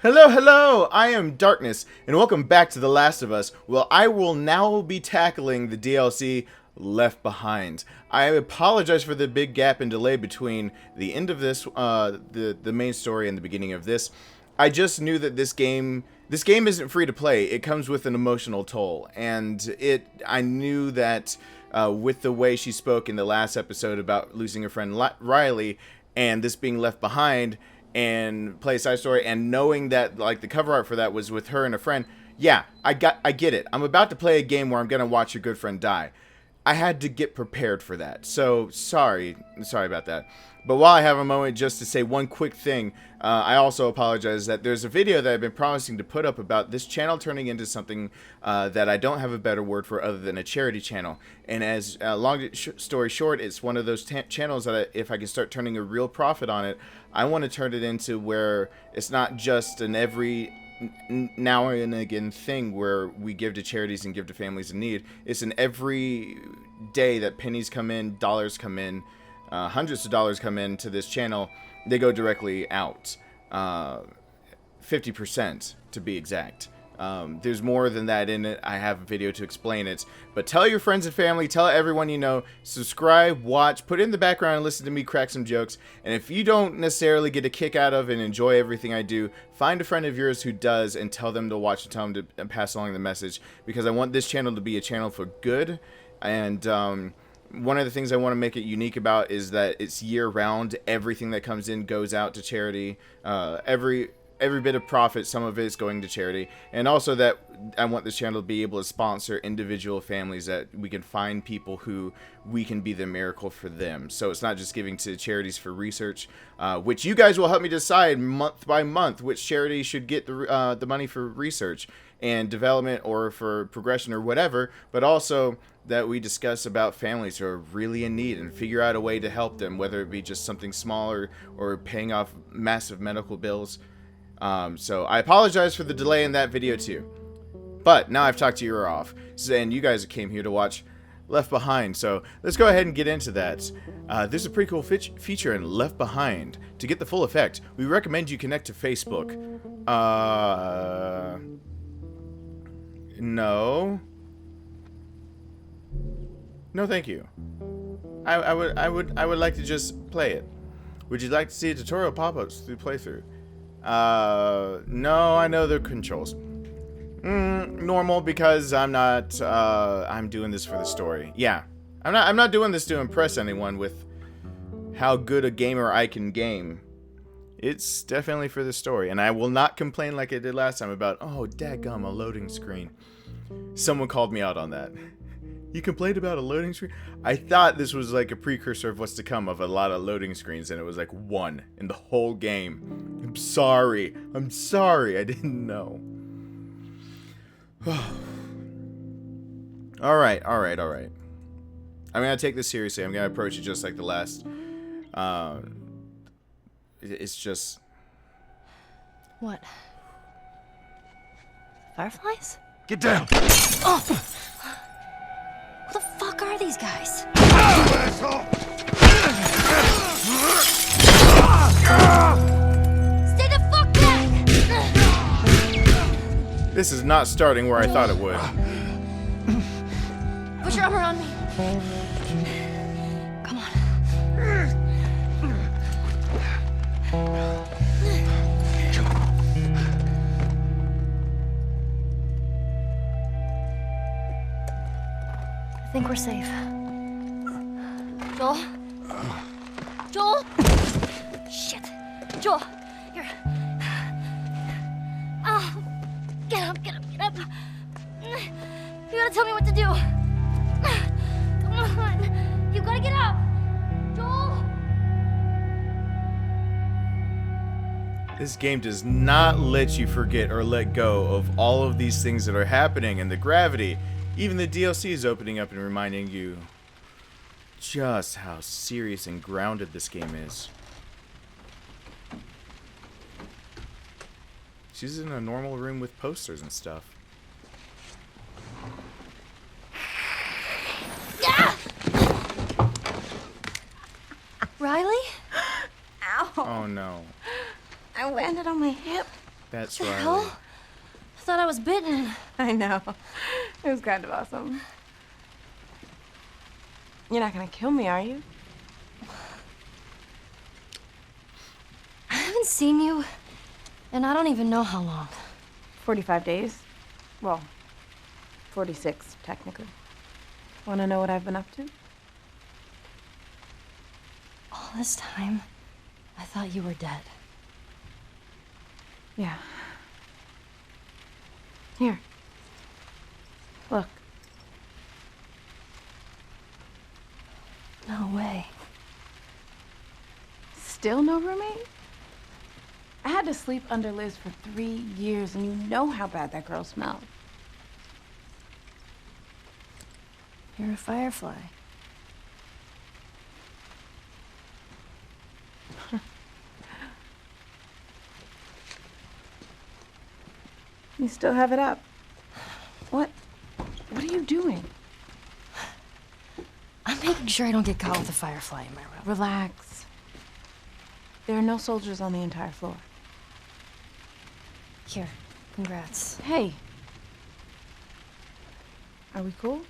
Hello, hello! I am Darkness, and welcome back to The Last of Us. Well, I will now be tackling the DLC Left Behind. I apologize for the big gap and delay between the end of this, the main story and the beginning of this. I just knew that this game isn't free to play. It comes with an emotional toll, and I knew that with the way she spoke in the last episode about losing her friend Riley, and this being left behind, and play a side story, and knowing that like the cover art for that was with her and a friend. Yeah, I get it. I'm about to play a game where I'm gonna watch your good friend die. I had to get prepared for that. So sorry about that. But while I have a moment just to say one quick thing, I also apologize that there's a video that I've been promising to put up about this channel turning into something that I don't have a better word for other than a charity channel. And as long story short, it's one of those channels that if I can start turning a real profit on it, I want to turn it into where it's not just an every now and again thing where we give to charities and give to families in need. It's an every day that pennies come in, dollars come in, hundreds of dollars come in to this channel. They go directly out, 50% to be exact. There's more than that in it. I have a video to explain it, but tell your friends and family, tell everyone you know, subscribe, watch, put it in the background and listen to me crack some jokes. And if you don't necessarily get a kick out of and enjoy everything I do, find a friend of yours who does and tell them to watch and tell them to pass along the message, because I want this channel to be a channel for good. And one of the things I want to make it unique about is that it's year-round. Everything that comes in goes out to charity. Every bit of profit, some of it is going to charity. And also that I want this channel to be able to sponsor individual families, that we can find people who we can be the miracle for them. So it's not just giving to charities for research, which you guys will help me decide month by month which charity should get the money for research and development or for progression or whatever, but also that we discuss about families who are really in need and figure out a way to help them, whether it be just something small or paying off massive medical bills. So I apologize for the delay in that video too. But now I've talked your ear off, and you guys came here to watch Left Behind, so let's go ahead and get into that. There's a pretty cool feature in Left Behind. To get the full effect, we recommend you connect to Facebook. No, thank you. I would like to just play it. Would you like to see a tutorial pop-ups through playthrough? No, I know the controls. Normal, because I'm not, I'm doing this for the story. Yeah, I'm not doing this to impress anyone with how good a gamer I can game. It's definitely for the story, and I will not complain like I did last time about, oh, daggum, a loading screen. Someone called me out on that. You complained about a loading screen? I thought this was like a precursor of what's to come, of a lot of loading screens, and it was like one in the whole game. I'm sorry, I didn't know. Alright. I'm gonna take this seriously. I'm gonna approach it just like the last. It's just... What? Fireflies? Get down! Oh! Who the fuck are these guys? Stay the fuck back! This is not starting where I thought it would. Put your arm around me. Come on. I think we're safe. Joel? Joel? Shit. Joel, you're... Oh, get up. You gotta tell me what to do. Come on. You gotta get up. Joel? This game does not let you forget or let go of all of these things that are happening, and the gravity. Even the DLC is opening up and reminding you just how serious and grounded this game is. She's in a normal room with posters and stuff. Riley? Ow. Oh no. I landed on my hip. That's What the right. hell? I thought I was bitten. I know. It was kind of awesome. You're not gonna kill me, are you? I haven't seen you, and I don't even know how long. 45 days. Well, 46, technically. Wanna know what I've been up to? All this time, I thought you were dead. Yeah. Here. Look. No way. Still no roommate? I had to sleep under Liz for 3 years, and you know how bad that girl smelled. You're a firefly. You still have it up. What are you doing? I'm making sure I don't get caught with a firefly in my room. Relax. There are no soldiers on the entire floor. Here, congrats. Hey. Are we cool?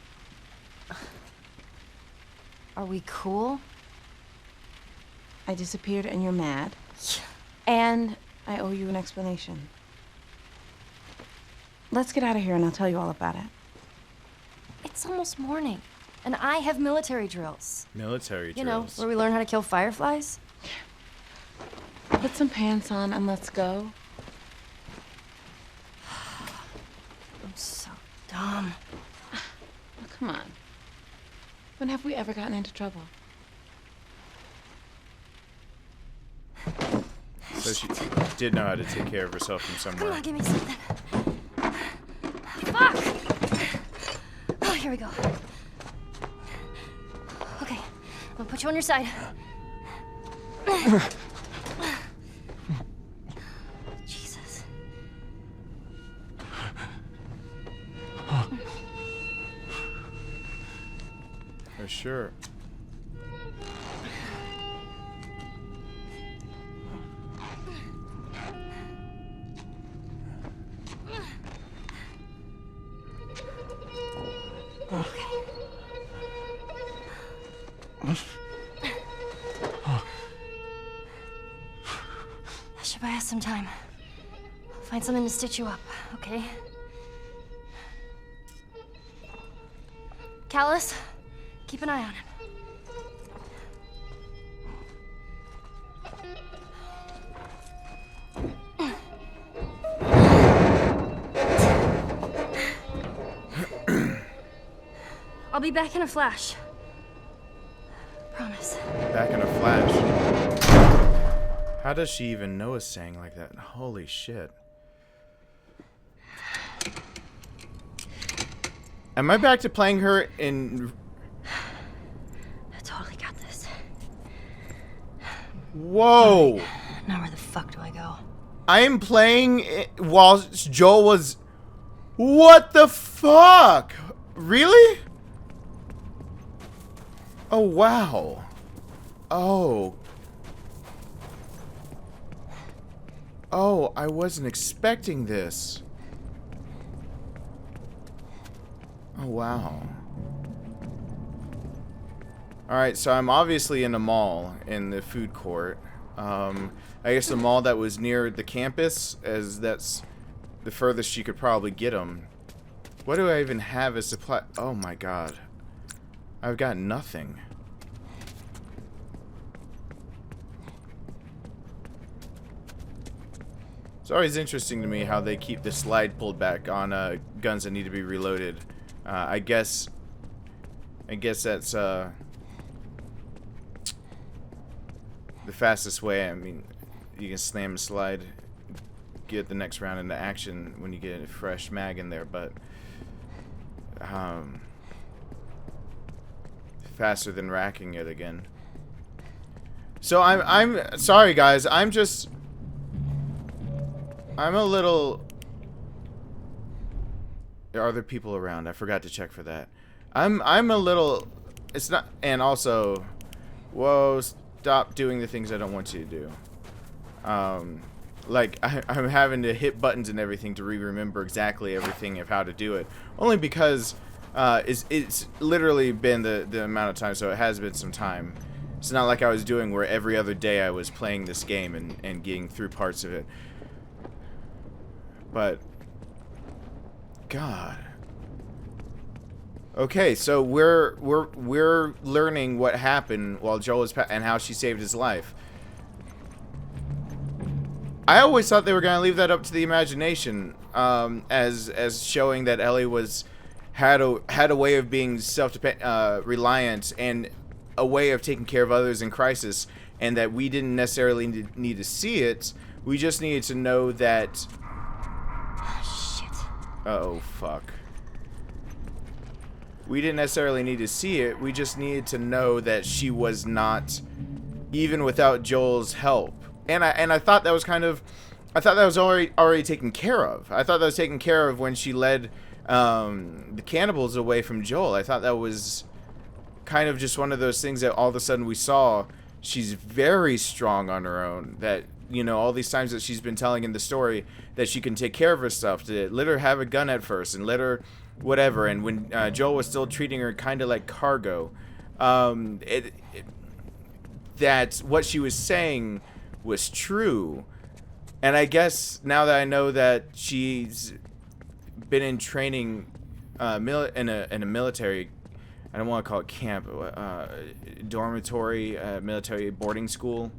Are we cool? I disappeared and you're mad. And I owe you an explanation. Let's get out of here and I'll tell you all about it. It's almost morning, and I have military drills. Military You know, drills. where we learn how to kill fireflies. Put some pants on and let's go. I'm so dumb. Oh, come on. When have we ever gotten into trouble? So she did know how to take care of herself from Come somewhere. on, give me something. Fuck! Oh, here we go. Okay, I'm gonna put you on your side. Jesus. For sure. That should buy us some time. I'll find something to stitch you up, okay? Callus, keep an eye on him. I'll be back in a flash. Promise. Back in a flash. How does she even know a saying like that? Holy shit. Am I back to playing her in... I totally got this. Whoa! Now where the fuck do I go? I am playing it while Joel was... What the fuck? Really? Oh, wow. Oh. Oh, I wasn't expecting this. Oh, wow. Alright, so I'm obviously in a mall in the food court. I guess the mall that was near the campus, as that's the furthest she could probably get them. What do I even have as supply? Oh my god. I've got nothing. It's always interesting to me how they keep the slide pulled back on guns that need to be reloaded. I guess that's the fastest way. I mean, you can slam and slide, get the next round into action when you get a fresh mag in there, but faster than racking it again. So I'm sorry guys, I'm a little... Are there people around? I forgot to check for that. I'm a little... It's not... And also... Whoa, stop doing the things I don't want you to do. Like, I'm having to hit buttons and everything to remember exactly everything of how to do it. Only because it's literally been the amount of time, so it has been some time. It's not like I was doing where every other day I was playing this game and getting through parts of it. But, God. Okay, so we're learning what happened while Joel was and how she saved his life. I always thought they were gonna leave that up to the imagination, as showing that Ellie had a way of being reliant and a way of taking care of others in crisis, and that we didn't necessarily need to see it. We just needed to know that. Shit. Oh fuck. We didn't necessarily need to see it. We just needed to know that she was not, even without Joel's help. And I thought that was I thought that was already taken care of. I thought that was taken care of when she led the cannibals away from Joel. I thought that was kind of just one of those things that all of a sudden we saw. She's very strong on her own. That, you know, all these times that she's been telling in the story that she can take care of herself. To let her have a gun at first and let her whatever. And when Joel was still treating her kind of like cargo, that what she was saying was true. And I guess now that I know that she's been in training in a military, I don't want to call it camp, dormitory, military boarding school.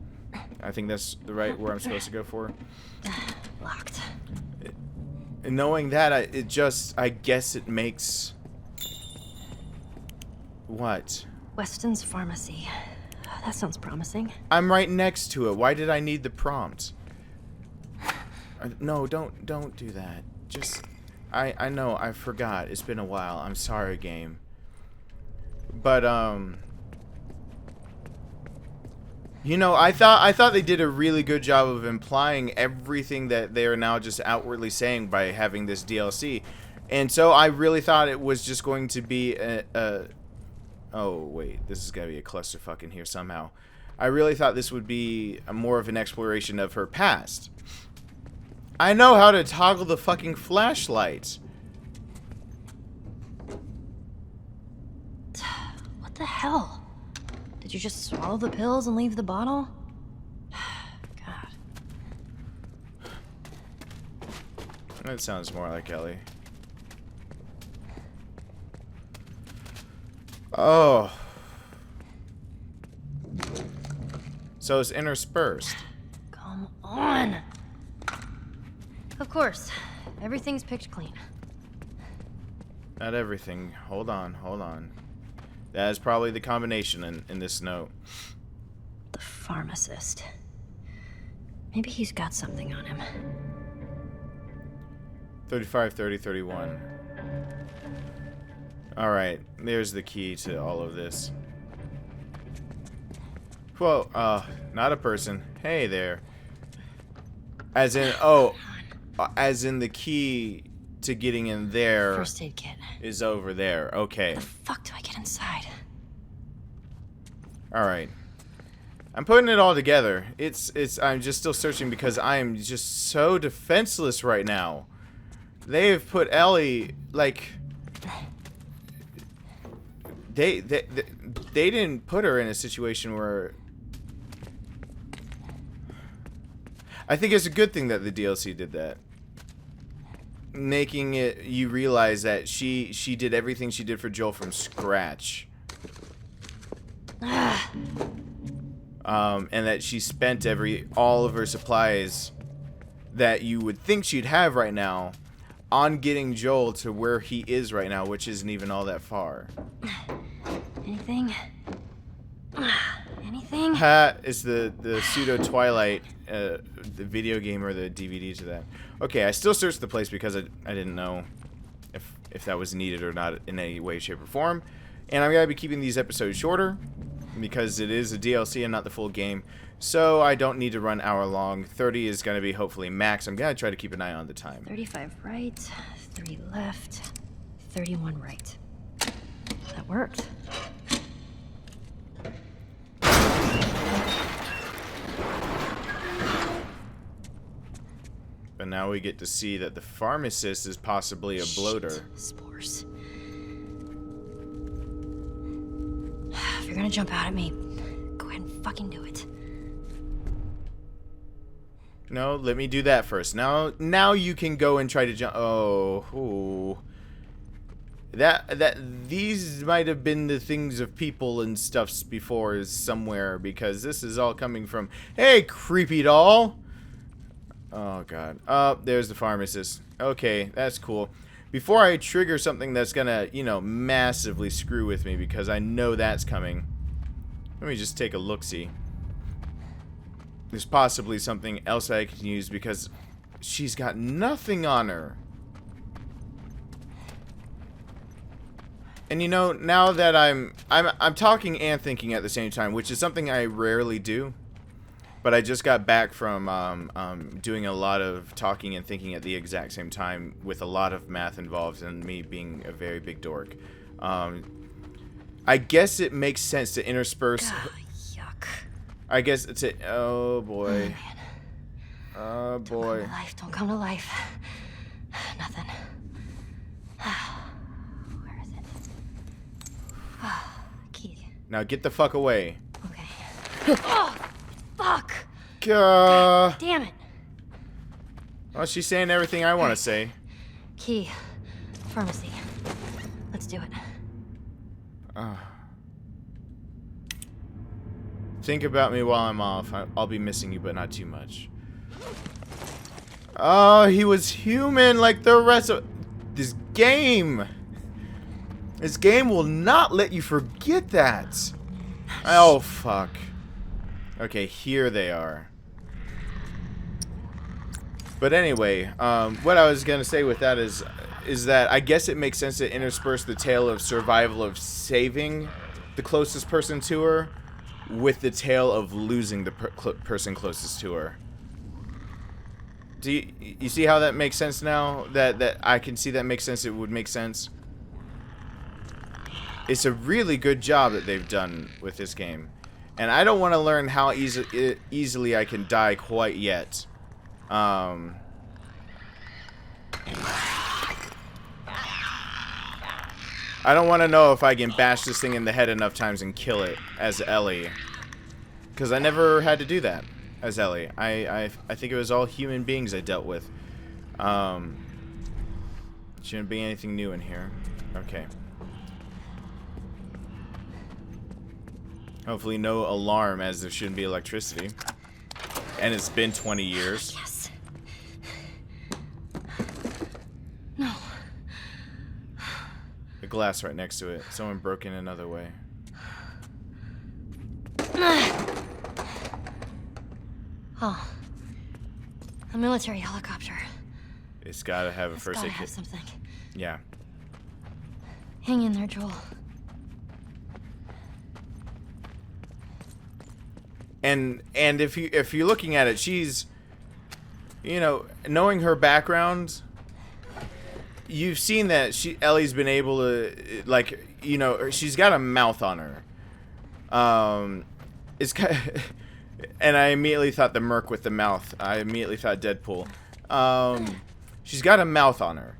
I think that's the right word I'm supposed to go for. Locked. And knowing that, I guess it makes... What? Weston's Pharmacy. That sounds promising. I'm right next to it. Why did I need the prompt? No, don't do that. Just... I know, I forgot. It's been a while. I'm sorry, game. But, you know, I thought they did a really good job of implying everything that they are now just outwardly saying by having this DLC. And so I really thought it was just going to be oh, wait. This is going to be a clusterfuck in here somehow. I really thought this would be more of an exploration of her past. I know how to toggle the fucking flashlight. What the hell? Did you just swallow the pills and leave the bottle? God. That sounds more like Ellie. Oh. So it's interspersed. Come on. Of course. Everything's picked clean. Not everything. Hold on. That is probably the combination in this note. The pharmacist. Maybe he's got something on him. 35, 30, 31. Alright, there's the key to all of this. Whoa, not a person. Hey there. As in, as in the key to getting in there. First aid kit. Is over there. Okay. How the fuck do I get inside? Alright. I'm putting it all together. I'm just still searching because I am just so defenseless right now. They have put Ellie, like... They didn't put her in a situation where... I think it's a good thing that the DLC did that. Making it you realize that she did everything she did for Joel from scratch. And that she spent all of her supplies that you would think she'd have right now on getting Joel to where he is right now, which isn't even all that far. Anything? Anything? Is the pseudo Twilight the video game or the DVD to that. Okay, I still searched the place because I didn't know if that was needed or not in any way, shape, or form. And I'm gonna be keeping these episodes shorter because it is a DLC and not the full game. So I don't need to run hour long. 30 is gonna be hopefully max. I'm gonna try to keep an eye on the time. 35 right, 3 left, 31 right. That worked. But now we get to see that the pharmacist is possibly a bloater. Shit. Spores. If you're gonna jump out at me, go ahead and fucking do it. No, let me do that first. Now you can go and try to jump. Oh, ooh. These might have been the things of people and stuffs before somewhere, because this is all coming from, hey, creepy doll. Oh god. Oh, there's the pharmacist. Okay, that's cool. Before I trigger something that's gonna, you know, massively screw with me, because I know that's coming, let me just take a look-see. There's possibly something else I can use, because she's got nothing on her. And you know, now that I'm talking and thinking at the same time, which is something I rarely do. But I just got back from doing a lot of talking and thinking at the exact same time, with a lot of math involved and me being a very big dork. I guess it makes sense to intersperse. God, yuck. I guess it's a. Oh boy. Man. Oh boy. Don't come to life. Nothing. Where is it? Key. Now get the fuck away. Okay. Oh, fuck. Damn it. Well, she's saying everything I want to say. Key. Pharmacy. Let's do it. Think about me while I'm off. I'll be missing you, but not too much. Oh, he was human like the rest of this game. This game will not let you forget that. Oh, fuck. Okay, here they are. But anyway, what I was gonna say with that is that I guess it makes sense to intersperse the tale of survival of saving the closest person to her with the tale of losing the person closest to her. Do you see how that makes sense now? That I can see that makes sense. It would make sense. It's a really good job that they've done with this game. And I don't want to learn how easily I can die quite yet. I don't want to know if I can bash this thing in the head enough times and kill it as Ellie. Because I never had to do that as Ellie. I think it was all human beings I dealt with. Shouldn't be anything new in here. Okay. Hopefully no alarm, as there shouldn't be electricity. And it's been 20 years. Yes. No. The glass right next to it. Someone broke in another way. Oh. A military helicopter. It's gotta have a first aid Have kit. something. Yeah. Hang in there, Joel. And if you're looking at it, she's, you know, knowing her background, you've seen that Ellie's been able to, like, you know, she's got a mouth on her. It's kind of, and I immediately thought the Merc with the mouth. I immediately thought Deadpool. She's got a mouth on her,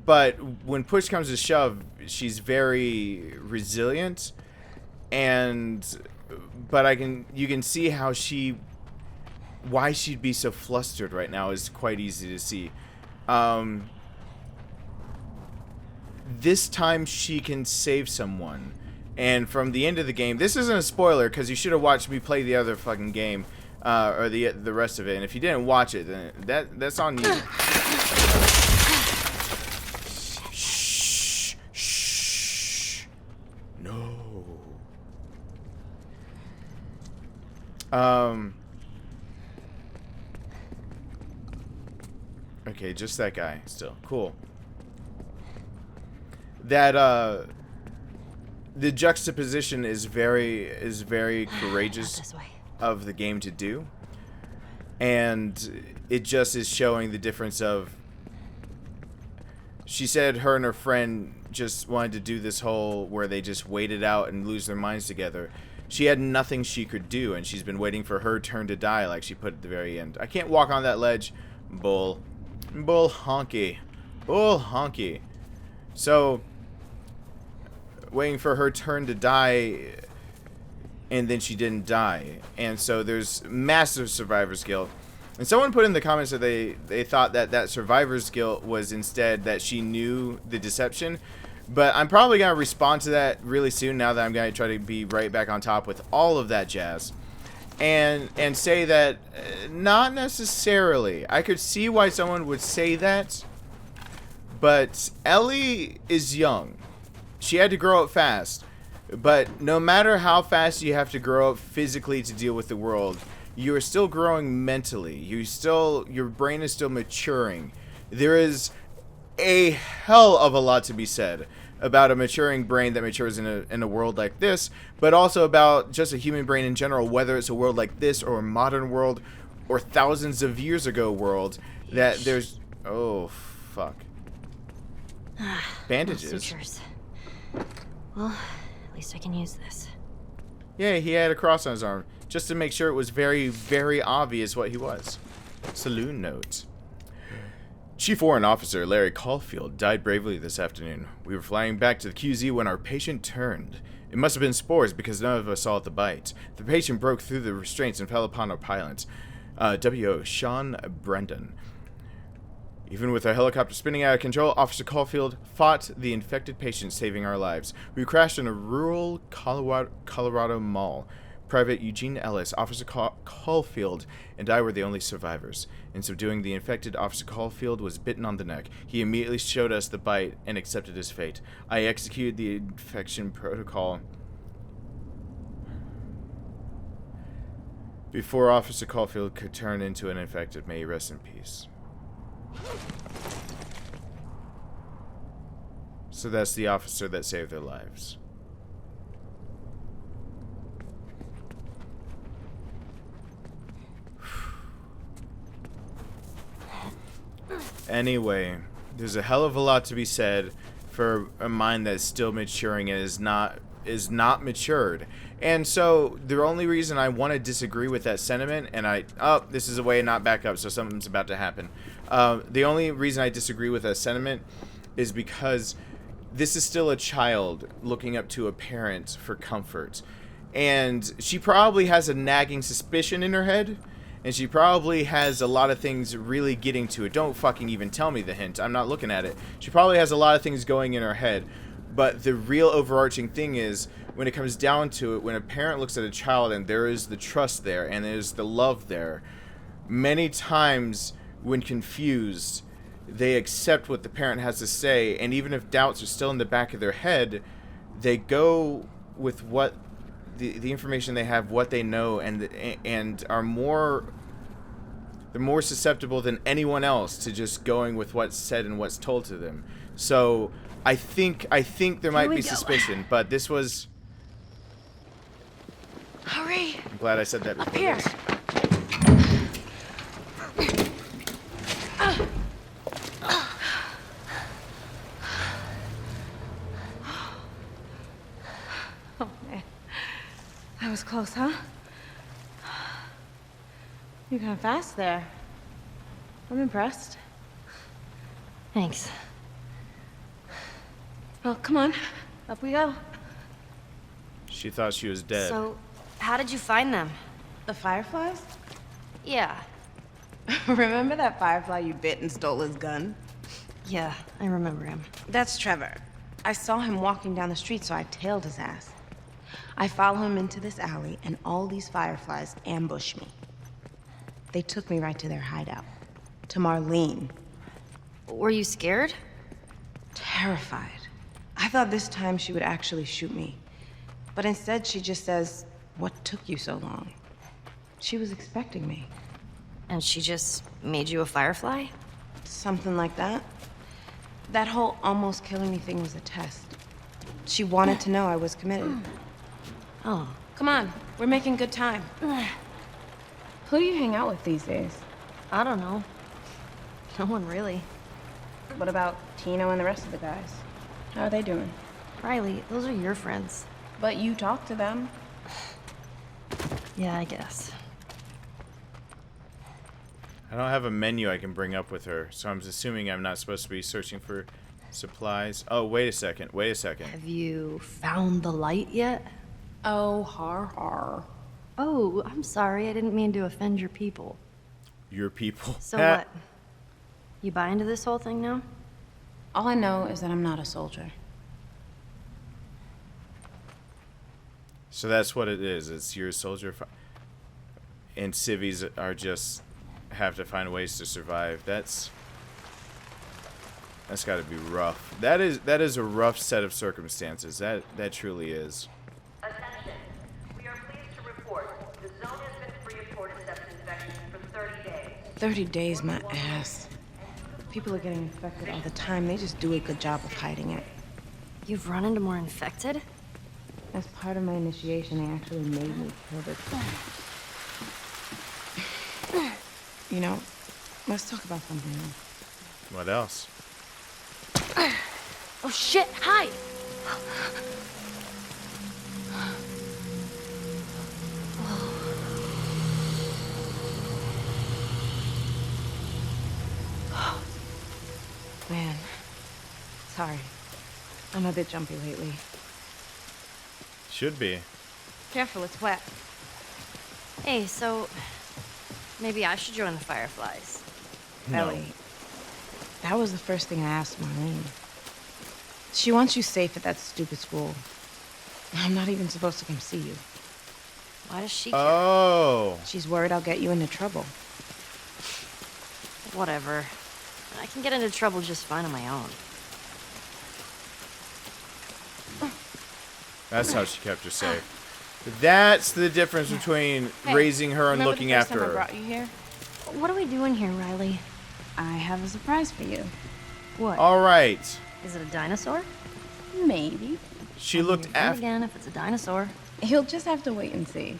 but when push comes to shove, she's very resilient, but you can see how why she'd be so flustered right now is quite easy to see. This time she can save someone, and from the end of the game, this isn't a spoiler because you should have watched me play the other fucking game, or the rest of it. And if you didn't watch it, then that's on you. Shh, shh, no. Okay, just that guy still. Cool. That the juxtaposition is very courageous of the game to do. And it just is showing the difference of, she said her and her friend just wanted to do this whole where they just wait it out and lose their minds together. She had nothing she could do, and she's been waiting for her turn to die, like she put at the very end. I can't walk on that ledge. Bull. Bull honky. Bull honky. So, waiting for her turn to die, and then she didn't die. And so there's massive survivor's guilt. And someone put in the comments that they thought that survivor's guilt was instead that she knew the deception. But I'm probably going to respond to that really soon now that I'm going to try to be right back on top with all of that jazz. And say that not necessarily. I could see why someone would say that, but Ellie is young. She had to grow up fast, but no matter how fast you have to grow up physically to deal with the world, you are still growing mentally. Your brain is still maturing. There is a hell of a lot to be said about a maturing brain that matures in a world like this, but also about just a human brain in general, whether it's a world like this or a modern world or thousands of years ago world, that there's... Oh, fuck. Bandages. Sutures. Well, at least I can use this. Yeah, he had a cross on his arm, just to make sure it was very, very obvious what he was. Saloon note. Chief Warrant Officer Larry Caulfield died bravely this afternoon. We were flying back to the QZ when our patient turned. It must have been spores because none of us saw the bite. The patient broke through the restraints and fell upon our pilot, W.O. Sean Brendan. Even with our helicopter spinning out of control, Officer Caulfield fought the infected patient, saving our lives. We crashed in a rural Colorado mall. Private Eugene Ellis, Officer Caulfield, and I were the only survivors. In subduing the infected, Officer Caulfield was bitten on the neck. He immediately showed us the bite and accepted his fate. I executed the infection protocol before Officer Caulfield could turn into an infected. May he rest in peace. So that's the officer that saved their lives. Anyway, there's a hell of a lot to be said for a mind that's still maturing and is not matured. And so the only reason I want to disagree with that sentiment, and this is a way to not back up, so something's about to happen. The only reason I disagree with that sentiment is because this is still a child looking up to a parent for comfort. And she probably has a nagging suspicion in her head. And she probably has a lot of things really getting to it. Don't fucking even tell me the hint. I'm not looking at it. She probably has a lot of things going in her head. But the real overarching thing is, when it comes down to it, when a parent looks at a child and there is the trust there and there's the love there, many times when confused, they accept what the parent has to say. And even if doubts are still in the back of their head, they go with what the information they have, what they know, and are more susceptible than anyone else to just going with what's said and what's told to them. So I think there might be suspicion, but this was... Hurry! I'm glad I said that before. Up here. This. Oh man, that was close, huh? You're kind of fast there. I'm impressed. Thanks. Well, come on, up we go. She thought she was dead. So, how did you find them? The fireflies? Yeah. Remember that firefly you bit and stole his gun? Yeah, I remember him. That's Trevor. I saw him walking down the street, so I tailed his ass. I follow him into this alley, and all these fireflies ambush me. They took me right to their hideout. To Marlene. Were you scared? Terrified. I thought this time she would actually shoot me. But instead, she just says, "What took you so long?" She was expecting me. And she just made you a firefly? Something like that. That whole almost killing me thing was a test. She wanted to know I was committed. Oh. Come on, we're making good time. Who do you hang out with these days? I don't know. No one really. What about Tino and the rest of the guys? How are they doing? Riley, those are your friends. But you talk to them. Yeah, I guess. I don't have a menu I can bring up with her, so I'm assuming I'm not supposed to be searching for supplies. Oh, wait a second. Wait a second. Have you found the light yet? Oh, har har. Oh, I'm sorry. I didn't mean to offend your people. Your people. So what? You buy into this whole thing now? All I know is that I'm not a soldier. So that's what it is. It's you're a soldier, and civvies are just have to find ways to survive. That's got to be rough. That is a rough set of circumstances. That truly is. Attention. We are pleased to report the zone has been free of cordyceps infection for 30 days. 30 days, my ass. People are getting infected all the time. They just do a good job of hiding it. You've run into more infected? As part of my initiation, they actually made me kill this guy. You know, let's talk about something else. What else? Oh shit, hide! Man, sorry. I'm a bit jumpy lately. Should be. Careful, it's wet. Hey, so maybe I should join the Fireflies. No. Ellie, that was the first thing I asked Marlene. She wants you safe at that stupid school. I'm not even supposed to come see you. Why does she care? Oh. She's worried I'll get you into trouble. Whatever. I can get into trouble just fine on my own. That's how she kept her safe. That's the difference between raising her and looking after her. I brought you here? What are we doing here, Riley? I have a surprise for you. What? All right. Is it a dinosaur? Maybe. She looked after. Again, if it's a dinosaur. You'll just have to wait and see.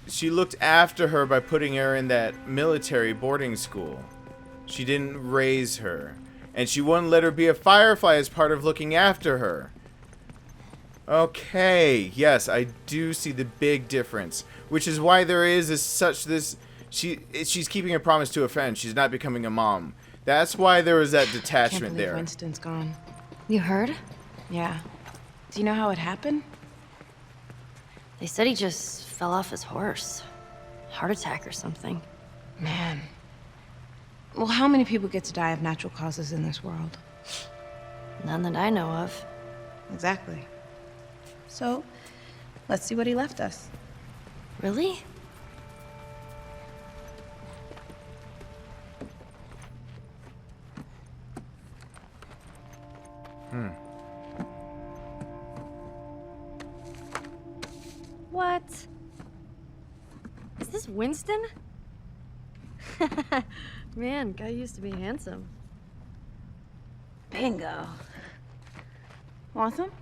She looked after her by putting her in that military boarding school. She didn't raise her, and she wouldn't let her be a Firefly as part of looking after her. Okay, yes, I do see the big difference, which is why there is she's keeping a promise to a friend. She's not becoming a mom. That's why there was that Can't detachment believe there. Winston's gone. You heard? Yeah. Do you know how it happened? They said he just fell off his horse. Heart attack or something. Man. Well, how many people get to die of natural causes in this world? None that I know of. Exactly. So, let's see what he left us. Really? What? Is this Winston? Man, guy used to be handsome. Bingo. Want some?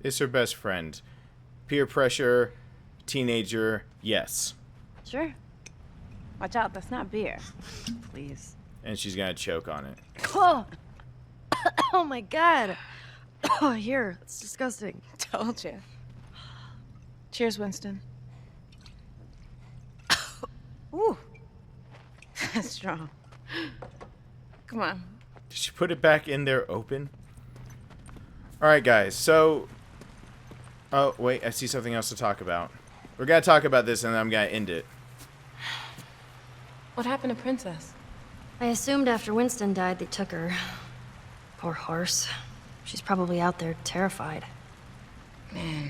It's her best friend. Peer pressure, teenager, yes. Sure. Watch out, that's not beer. Please. And she's gonna choke on it. Oh! Oh my god! Oh, here. It's disgusting. Told you. Cheers, Winston. Ooh. That's strong. Come on. Did she put it back in there open? Alright, guys, so... Oh, wait, I see something else to talk about. We're gonna talk about this and then I'm gonna end it. What happened to Princess? I assumed after Winston died, they took her. Poor horse. She's probably out there terrified. Man.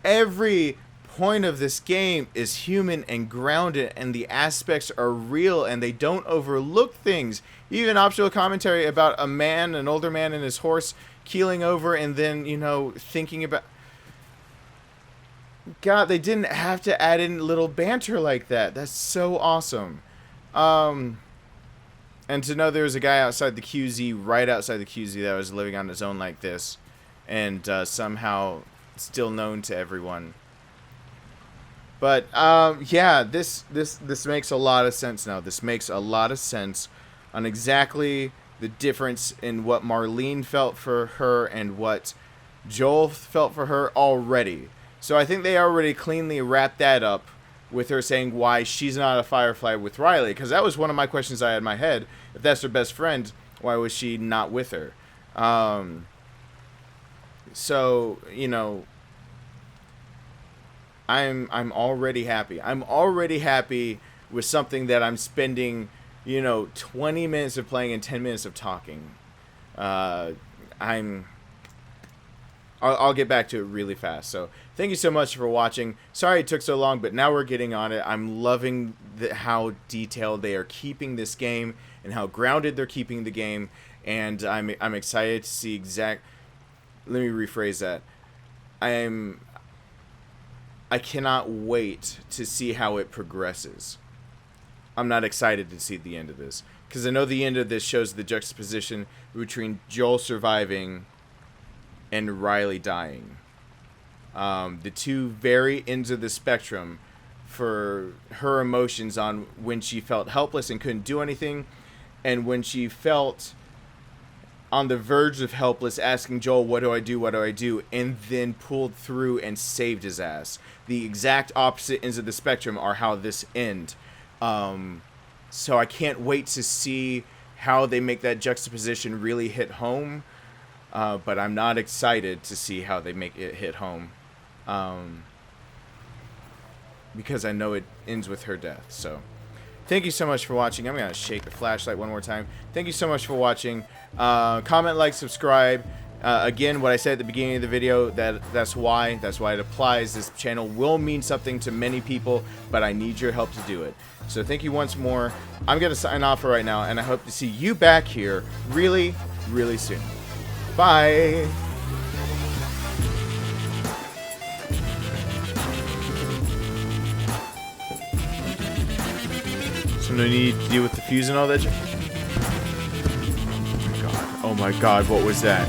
Every point of this game is human and grounded, and the aspects are real, and they don't overlook things. Even optional commentary about a man, an older man, and his horse keeling over, and then, you know, thinking about... God, they didn't have to add in little banter like that. That's so awesome. And to know there was a guy outside the QZ, right outside the QZ, that was living on his own like this, and somehow still known to everyone. But yeah, this makes a lot of sense now. This makes a lot of sense on exactly the difference in what Marlene felt for her and what Joel felt for her already. So I think they already cleanly wrapped that up with her saying why she's not a Firefly with Riley. Because that was one of my questions I had in my head. If that's her best friend, why was she not with her? So, you know, I'm already happy. I'm already happy with something that I'm spending, you know, 20 minutes of playing and 10 minutes of talking. I'll get back to it really fast. So thank you so much for watching. Sorry it took so long, but now we're getting on it. I'm loving how detailed they are keeping this game and how grounded they're keeping the game. And I'm excited to see let me rephrase that. I cannot wait to see how it progresses. I'm not excited to see the end of this, because I know the end of this shows the juxtaposition between Joel surviving and Riley dying. The two very ends of the spectrum for her emotions on when she felt helpless and couldn't do anything, and when she felt on the verge of helpless, asking Joel, what do I do, what do I do, and then pulled through and saved his ass. The exact opposite ends of the spectrum are how this end. So I can't wait to see how they make that juxtaposition really hit home, but I'm not excited to see how they make it hit home, because I know it ends with her death. So thank you so much for watching. I'm going to shake the flashlight one more time. Thank you so much for watching. Comment, like, subscribe. Again, what I said at the beginning of the video, that's why it applies. This channel will mean something to many people, but I need your help to do it. So thank you once more. I'm going to sign off for right now, and I hope to see you back here really, really soon. Bye! So no need to deal with the fuse and all that. Oh my god, what was that?